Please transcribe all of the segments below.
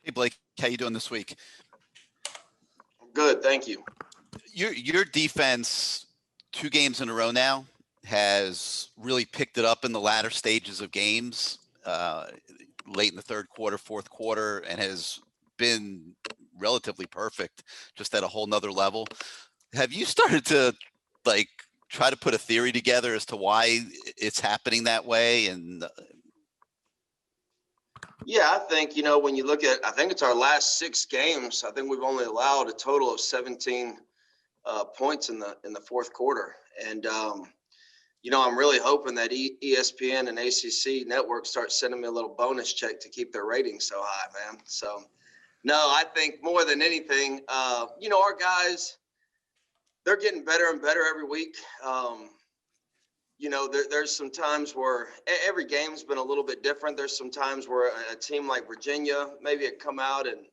Hey Blake, how you doing this week? Good, thank you. Your defense, 2 games in a row now, has really picked it up in the latter stages of games, late in the third quarter, fourth quarter, and has been relatively perfect, just at a whole nother level. Have you started to like try to put a theory together as to why it's happening that way? And Yeah, I think, when you look at, I think it's our last 6 games. I think we've only allowed a total of 17 points in the fourth quarter. And, I'm really hoping that ESPN and ACC network start sending me a little bonus check to keep their ratings so high, man. So, no, I think more than anything, our guys, they're getting better and better every week. There's some times where every game's been a little bit different. There's some times where a team like Virginia maybe had come out and,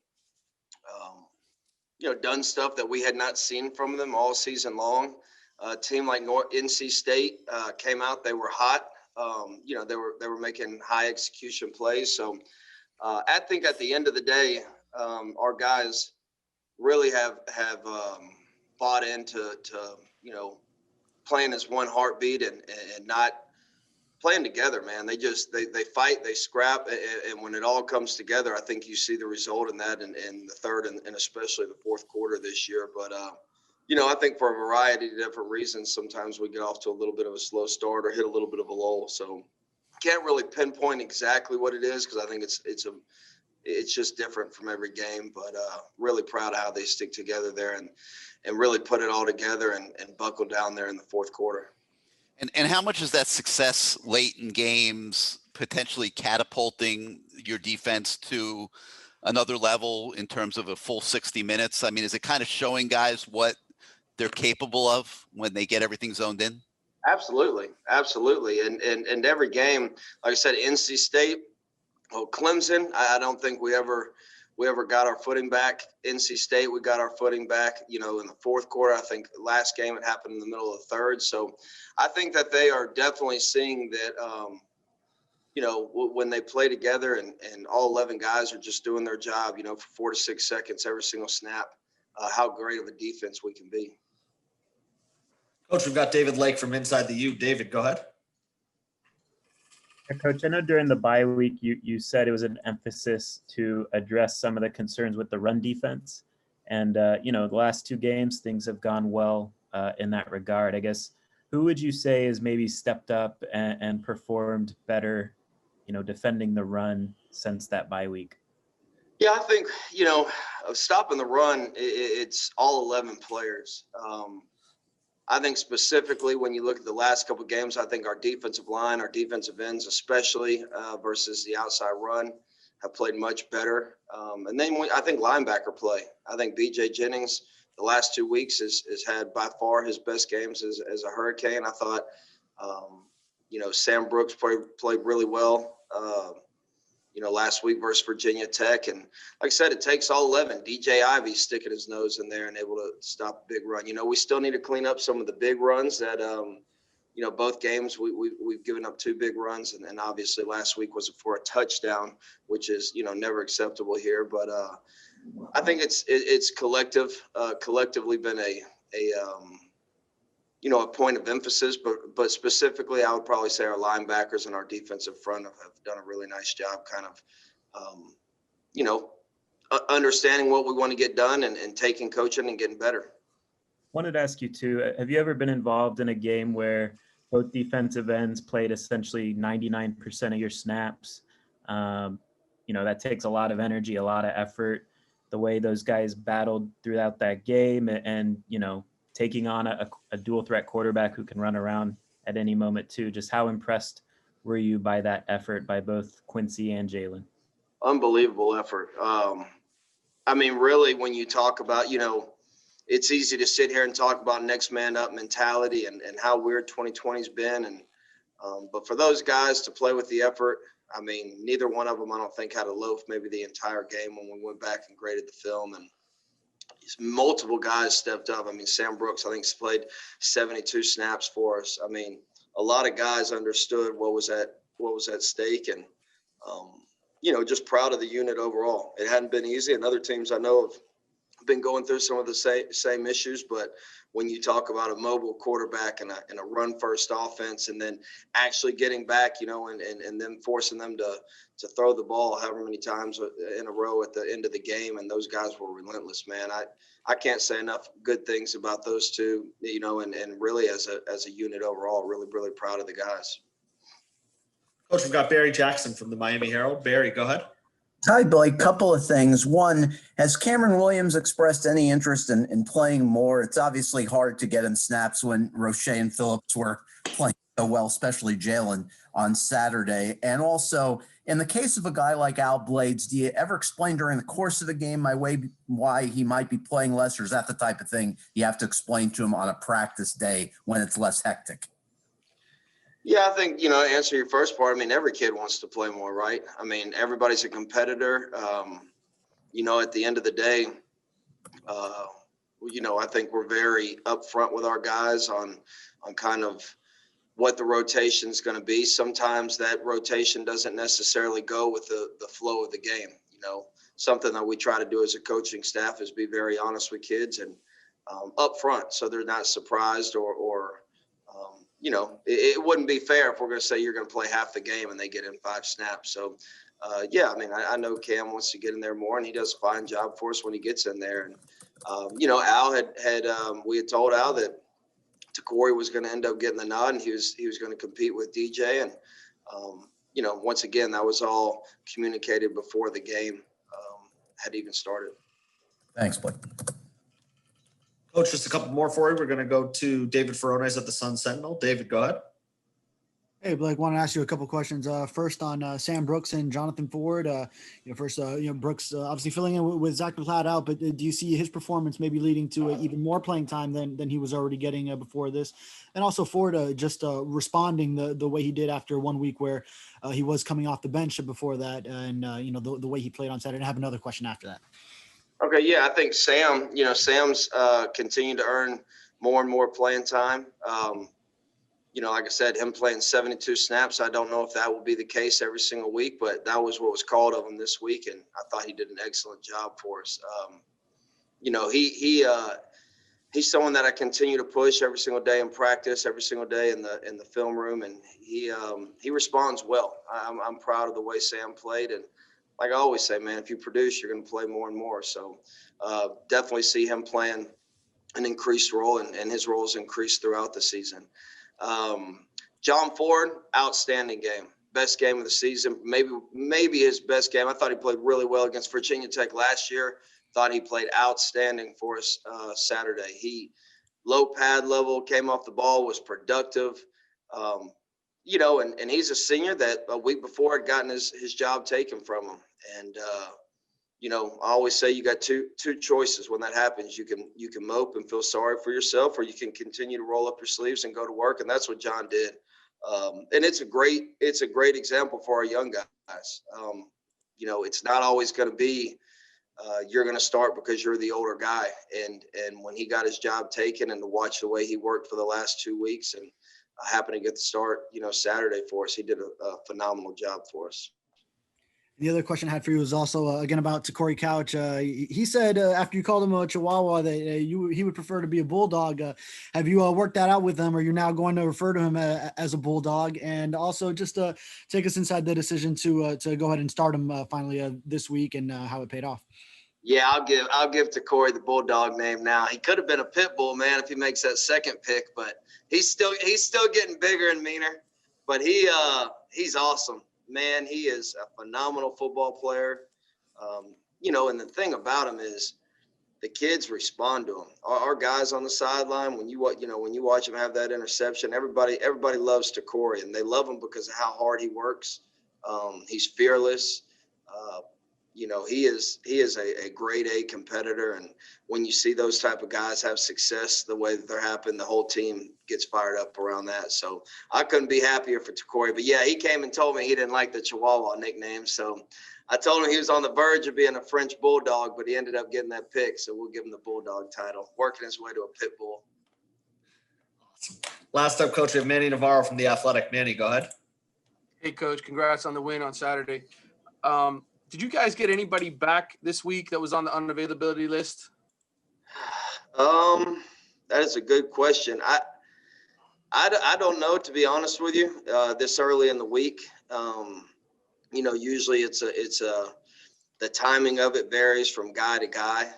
done stuff that we had not seen from them all season long. A team like NC State came out; they were hot. They were making high execution plays. So I think at the end of the day, our guys really have bought into playing as one heartbeat and not playing together, man. They fight, they scrap, and when it all comes together, I think you see the result in that in the third and especially the fourth quarter this year. But I think for a variety of different reasons, sometimes we get off to a little bit of a slow start or hit a little bit of a lull. So can't really pinpoint exactly what it is because I think it's just different from every game. But really proud of how they stick together there and really put it all together and buckle down there in the fourth quarter. And how much is that success late in games potentially catapulting your defense to another level in terms of a full 60 minutes? I mean, is it kind of showing guys what they're capable of when they get everything zoned in? Absolutely. And every game, like I said, NC State, Clemson, I don't think we ever got our footing back. NC State, we got our footing back, in the fourth quarter. I think the last game it happened in the middle of the third. So I think that they are definitely seeing that, when they play together and all 11 guys are just doing their job, for 4 to 6 seconds every single snap, how great of a defense we can be. Coach, we've got David Lake from Inside the U. David, go ahead. Coach, I know during the bye week you said it was an emphasis to address some of the concerns with the run defense. And, the last 2 games, things have gone well in that regard. I guess, who would you say has maybe stepped up and performed better, defending the run since that bye week? Yeah, I think, stopping the run, it's all 11 players. I think specifically when you look at the last couple of games, I think our defensive line, our defensive ends, especially versus the outside run, have played much better. And then I think linebacker play. I think B.J. Jennings the last 2 weeks has had by far his best games as a Hurricane. I thought, Sam Brooks played really well. Last week versus Virginia Tech. And like I said, it takes all 11. DJ Ivey sticking his nose in there and able to stop a big run. We still need to clean up some of the big runs that, both games we've given up 2 big runs. And obviously last week was for a touchdown, which is, never acceptable here. But I think it's collectively been a point of emphasis, but specifically, I would probably say our linebackers and our defensive front have done a really nice job kind of, understanding what we want to get done and taking coaching and getting better. Wanted to ask you too, have you ever been involved in a game where both defensive ends played essentially 99% of your snaps? That takes a lot of energy, a lot of effort. The way those guys battled throughout that game and taking on a dual threat quarterback who can run around at any moment too. Just how impressed were you by that effort by both Quincy and Jalen? Unbelievable effort. Really, when you talk about, it's easy to sit here and talk about next man up mentality and how weird 2020's been. And but for those guys to play with the effort, neither one of them, I don't think, had a loaf maybe the entire game when we went back and graded the film. And multiple guys stepped up. Sam Brooks, I think, played 72 snaps for us. A lot of guys understood what was at stake. And just proud of the unit overall. It hadn't been easy, and other teams I know have been going through some of the same issues, but when you talk about a mobile quarterback and a run first offense, and then actually getting back, and then forcing them to throw the ball however many times in a row at the end of the game, and those guys were relentless, man. I can't say enough good things about those two, and really as a unit overall, really, really proud of the guys. Coach, we've got Barry Jackson from the Miami Herald. Barry, go ahead. Hi, Blake. Couple of things. One, has Cameron Williams expressed any interest in playing more? It's obviously hard to get him snaps when Roche and Phillips were playing so well, especially Jalen on Saturday. And also, in the case of a guy like Al Blades, do you ever explain during the course of the game why he might be playing less, or is that the type of thing you have to explain to him on a practice day when it's less hectic? Yeah, I think, answer your first part. I mean, every kid wants to play more, right? I mean, everybody's a competitor. At the end of the day, I think we're very upfront with our guys on kind of what the rotation is going to be. Sometimes that rotation doesn't necessarily go with the flow of the game. Something that we try to do as a coaching staff is be very honest with kids and upfront, so they're not surprised or it wouldn't be fair if we're going to say you're going to play half the game and they get in 5 snaps. So, I know Cam wants to get in there more, and he does a fine job for us when he gets in there. And, Al we had told Al that Corey was going to end up getting the nod, and he was going to compete with DJ. And, once again, that was all communicated before the game had even started. Thanks, Blake. Coach, just a couple more for you. We're going to go to David Ferones at the Sun Sentinel. David, go ahead. Hey, Blake, want to ask you a couple questions. First on Sam Brooks and Jonathan Ford. Brooks obviously filling in with Zach McLeod out, but do you see his performance maybe leading to even more playing time than he was already getting before this? And also Ford just responding the way he did after 1 week where he was coming off the bench before that, and the way he played on Saturday. And I have another question after that. Okay, yeah, I think Sam's continued to earn more and more playing time. Like I said, him playing 72 snaps, I don't know if that will be the case every single week, but that was what was called of him this week, and I thought he did an excellent job for us. He's someone that I continue to push every single day in practice, every single day in the film room, and he responds well. I'm proud of the way Sam played, and like I always say, man, if you produce, you're going to play more and more. So definitely see him playing an increased role, and his roles increased throughout the season. John Ford, outstanding game. Best game of the season, maybe his best game. I thought he played really well against Virginia Tech last year. Thought he played outstanding for us Saturday. He low pad level, came off the ball, was productive. And he's a senior that a week before had gotten his job taken from him. And, I always say you got two choices when that happens. You can mope and feel sorry for yourself, or you can continue to roll up your sleeves and go to work. And that's what John did. And it's a great example for our young guys. It's not always going to be you're going to start because you're the older guy. And when he got his job taken, and to watch the way he worked for the last 2 weeks, and happened to get the start, Saturday for us, he did a phenomenal job for us. The other question I had for you was also, again, about Corey Couch. He said after you called him a Chihuahua that he would prefer to be a Bulldog. Have you worked that out with him, or you're now going to refer to him as a Bulldog? And also just take us inside the decision to go ahead and start him finally this week, and how it paid off. Yeah, I'll give to Corey the Bulldog name now. He could have been a pit bull, man, if he makes that second pick, but he's still getting bigger and meaner. But he's awesome. Man, he is a phenomenal football player. And the thing about him is the kids respond to him. Our guys on the sideline, when you watch him have that interception, everybody loves Corey, and they love him because of how hard he works. He's fearless. He is a grade A competitor, and when you see those type of guys have success the way that they're happening, the whole team gets fired up around that. So I couldn't be happier for Corey. But yeah, he came and told me he didn't like the Chihuahua nickname. So I told him he was on the verge of being a French Bulldog, but he ended up getting that pick. So we'll give him the Bulldog title, working his way to a pit bull. Awesome. Last up, Coach, we have Manny Navarro from The Athletic. Manny, go ahead. Hey, Coach, congrats on the win on Saturday. Did you guys get anybody back this week that was on the unavailability list? That is a good question. I don't know, to be honest with you, this early in the week. Usually the timing of it varies from guy to guy.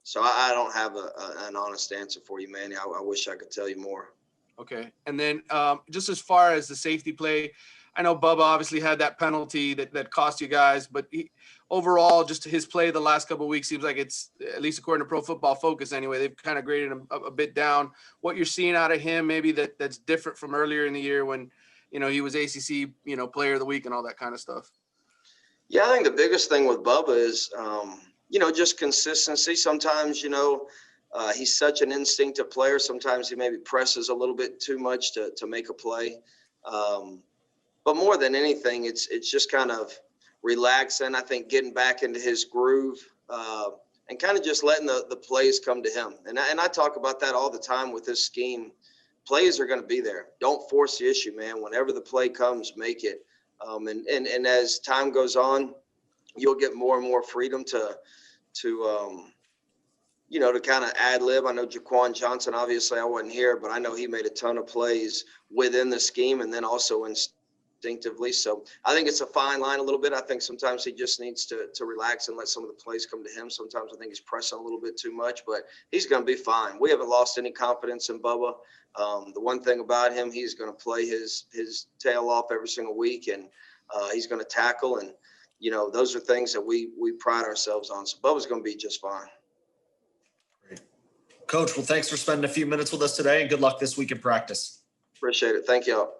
So I don't have an honest answer for you, Manny. I wish I could tell you more. Okay. And then just as far as the safety play, I know Bubba obviously had that penalty that cost you guys, but overall, just his play the last couple of weeks seems like it's, at least according to Pro Football Focus anyway, they've kind of graded him a bit down. What you're seeing out of him, maybe that's different from earlier in the year when, he was ACC, player of the week and all that kind of stuff. Yeah, I think the biggest thing with Bubba is, just consistency. Sometimes, he's such an instinctive player. Sometimes he maybe presses a little bit too much to make a play. But more than anything, it's just kind of relaxing. I think getting back into his groove and kind of just letting the plays come to him. And I talk about that all the time with this scheme. Plays are going to be there. Don't force the issue, man. Whenever the play comes, make it. And as time goes on, you'll get more and more freedom to kind of ad lib. I know Jaquan Johnson, obviously I wasn't here, but I know he made a ton of plays within the scheme and then also instinctively. So I think it's a fine line a little bit. I think sometimes he just needs to relax and let some of the plays come to him. Sometimes I think he's pressing a little bit too much, but he's going to be fine. We haven't lost any confidence in Bubba. The one thing about him, he's going to play his tail off every single week, and he's going to tackle. And, those are things that we pride ourselves on. So Bubba's going to be just fine. Great. Coach, well, thanks for spending a few minutes with us today, and good luck this week in practice. Appreciate it. Thank y'all.